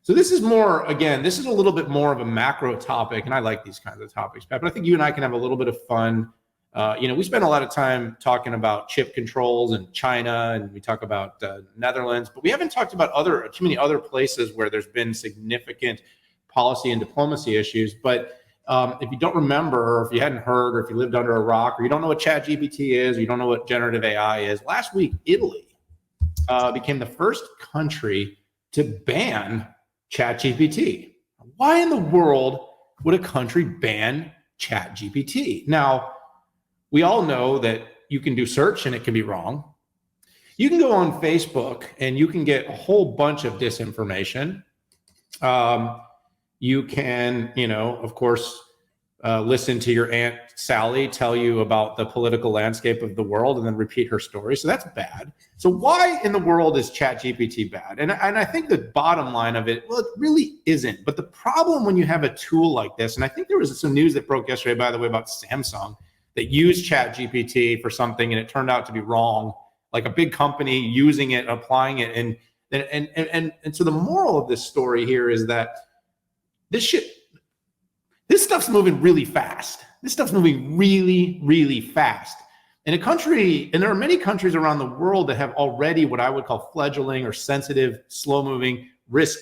So this is more, again, this is a little bit more of a macro topic, and I like these kinds of topics, Pat, but I think you and I can have a little bit of fun. We spend a lot of time talking about chip controls in China, and we talk about Netherlands, but we haven't talked about too many other places where there's been significant policy and diplomacy issues. But if you don't remember, or if you hadn't heard, or if you lived under a rock, or you don't know what ChatGPT is, or you don't know what generative AI is, last week, Italy became the first country to ban ChatGPT. Why in the world would a country ban ChatGPT? Now, we all know that you can do search and it can be wrong. You can go on Facebook and you can get a whole bunch of disinformation. You can, of course, listen to your Aunt Sally tell you about the political landscape of the world and then repeat her story. So that's bad. So why in the world is ChatGPT bad? And I think the bottom line of it, well, it really isn't. But the problem when you have a tool like this, and I think there was some news that broke yesterday, by the way, about Samsung that used ChatGPT for something and it turned out to be wrong, like a big company using it, applying it. And so the moral of this story here is that this stuff's moving really fast. This stuff's moving really, really fast. In a country, and there are many countries around the world that have already what I would call fledgling or sensitive, slow-moving,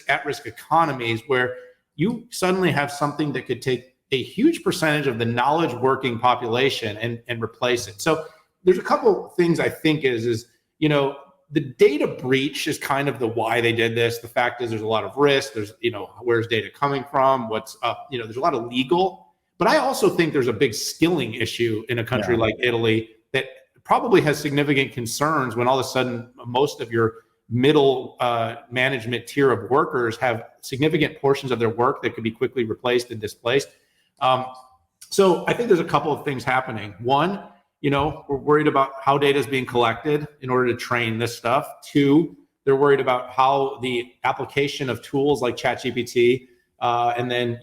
at-risk economies where you suddenly have something that could take a huge percentage of the knowledge working population and replace it. So there's a couple things I think is the data breach is kind of the why they did this. The fact is there's a lot of risk. There's, where's data coming from? What's up? There's a lot of legal, but I also think there's a big skilling issue in a country like Italy that probably has significant concerns when all of a sudden most of your middle management tier of workers have significant portions of their work that could be quickly replaced and displaced. So I think there's a couple of things happening. One, we're worried about how data is being collected in order to train this stuff. Two, they're worried about how the application of tools like ChatGPT and then,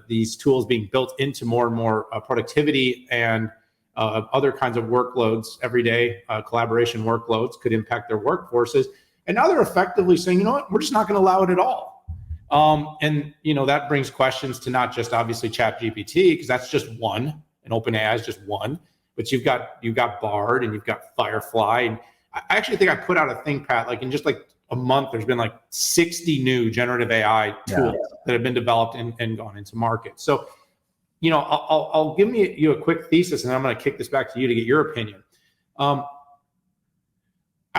these tools being built into more and more productivity and other kinds of workloads, everyday collaboration workloads could impact their workforces. And now they're effectively saying, we're just not going to allow it at all. That brings questions to not just obviously ChatGPT, because that's just one, and OpenAI is just one. But you've got Bard and you've got Firefly. And I actually think I put out a thing, Pat, like in just like a month, there's been like 60 new generative AI tools that have been developed and gone into market. So, I'll give you a quick thesis and then I'm going to kick this back to you to get your opinion. I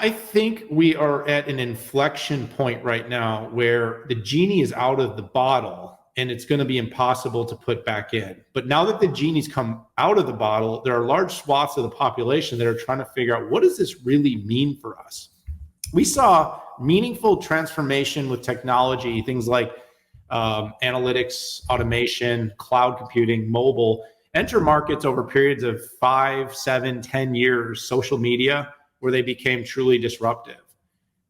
think we are at an inflection point right now where the genie is out of the bottle and it's going to be impossible to put back in. But now that the genie's come out of the bottle, there are large swaths of the population that are trying to figure out, what does this really mean for us? We saw meaningful transformation with technology, things like analytics, automation, cloud computing, mobile, enter markets over periods of 5, 7, 10 years, social media, where they became truly disruptive.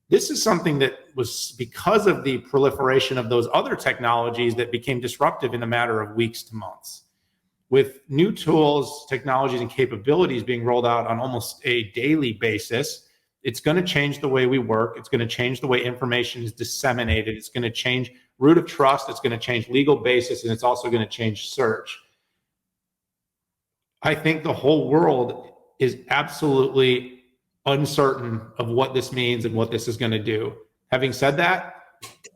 This is something that was because of the proliferation of those other technologies that became disruptive in a matter of weeks to months. With new tools, technologies, and capabilities being rolled out on almost a daily basis, it's going to change the way we work. It's going to change the way information is disseminated. It's going to change root of trust. It's going to change legal basis, and it's also going to change search. I think the whole world is absolutely uncertain of what this means and what this is going to do. Having said that,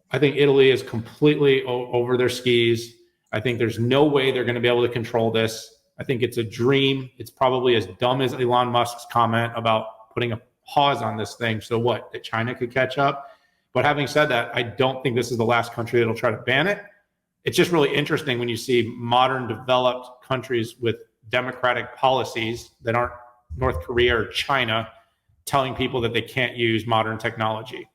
I think Italy is completely over their skis. I think there's no way they're going to be able to control this. I think it's a dream. It's probably as dumb as Elon Musk's comment about putting a pause on this thing. So what, that China could catch up? But having said that, I don't think this is the last country that'll try to ban it. It's just really interesting when you see modern developed countries with democratic policies that aren't North Korea or China telling people that they can't use modern technology.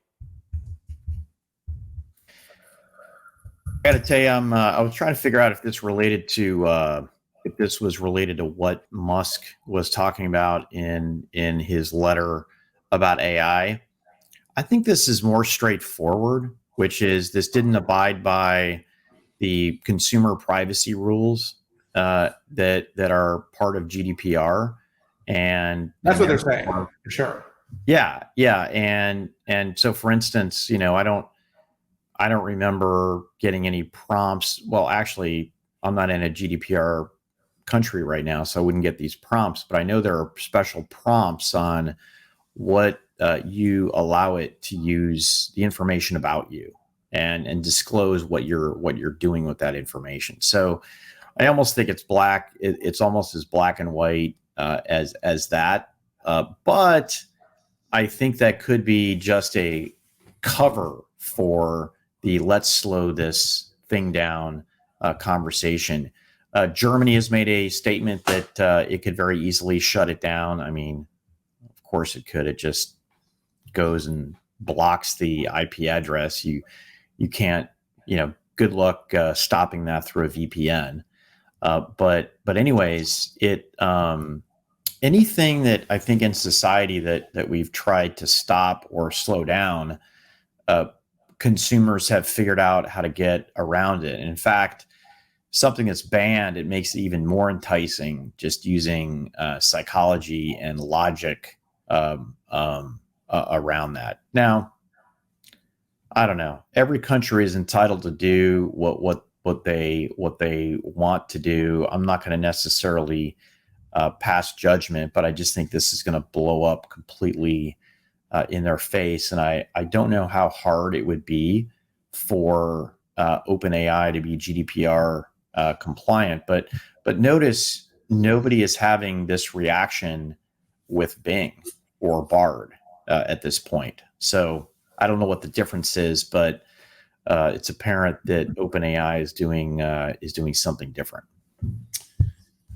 I got to tell you, I was trying to figure out if this was related to what Musk was talking about in his letter about AI. I think this is more straightforward, which is this didn't abide by the consumer privacy rules that are part of GDPR. And that's what they're saying, for sure. Yeah. And so, for instance, I don't I don't remember getting any prompts. Well, actually, I'm not in a GDPR country right now, so I wouldn't get these prompts, but I know there are special prompts on what you allow it to use the information about you and disclose what you're doing with that information. So I almost think it's black. It's almost as black and white as that. But I think that could be just a cover for the let's slow this thing down conversation. Germany has made a statement that it could very easily shut it down. I mean, of course it could. It just goes and blocks the IP address. You can't, good luck stopping that through a VPN. But anyways, anything that I think in society that we've tried to stop or slow down, consumers have figured out how to get around it. And in fact, something that's banned, it makes it even more enticing, just using psychology and logic around that. Now, I don't know. Every country is entitled to do what they want to do. I'm not going to necessarily pass judgment, but I just think this is going to blow up completely in their face. And I don't know how hard it would be for OpenAI to be GDPR compliant. But notice nobody is having this reaction with Bing or Bard at this point. So I don't know what the difference is, but it's apparent that OpenAI is doing something different.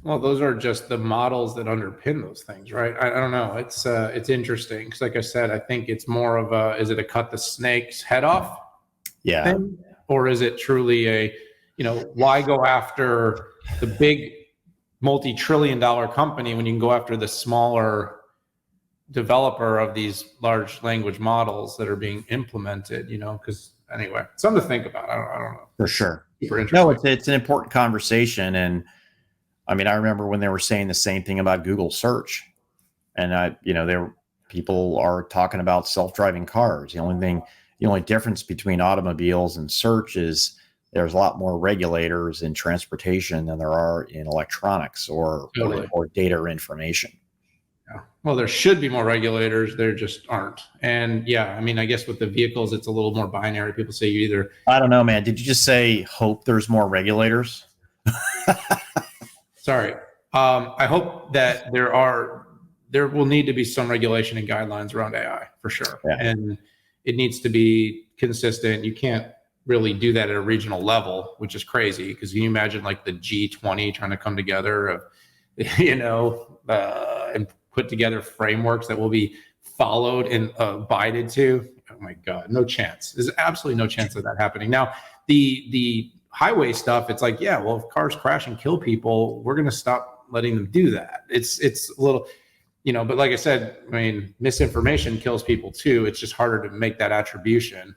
Well, those are just the models that underpin those things, right? I don't know. It's interesting because, like I said, I think it's more of a, is it a cut the snake's head off thing? Or is it truly a, why go after the big multi-trillion-dollar company when you can go after the smaller developer of these large language models that are being implemented, because anyway, something to think about. I don't know. For sure. Super interesting. No, it's an important conversation. And I mean, I remember when they were saying the same thing about Google search, and people are talking about self-driving cars. The only difference between automobiles and search is there's a lot more regulators in transportation than there are in electronics or data or information. Yeah. Well, there should be more regulators. There just aren't. And yeah, I mean, I guess with the vehicles, it's a little more binary. People say you either. I don't know, man. Did you just say hope there's more regulators? Sorry. I hope that there will need to be some regulation and guidelines around AI for sure. Yeah. And it needs to be consistent. You can't really do that at a regional level, which is crazy because you imagine like the G20 trying to come together and put together frameworks that will be followed and abided to. Oh my God, no chance. There's absolutely no chance of that happening. Now, the highway stuff, it's like, yeah, well, if cars crash and kill people, we're going to stop letting them do that. It's a little, but like I said, I mean, misinformation kills people too. It's just harder to make that attribution.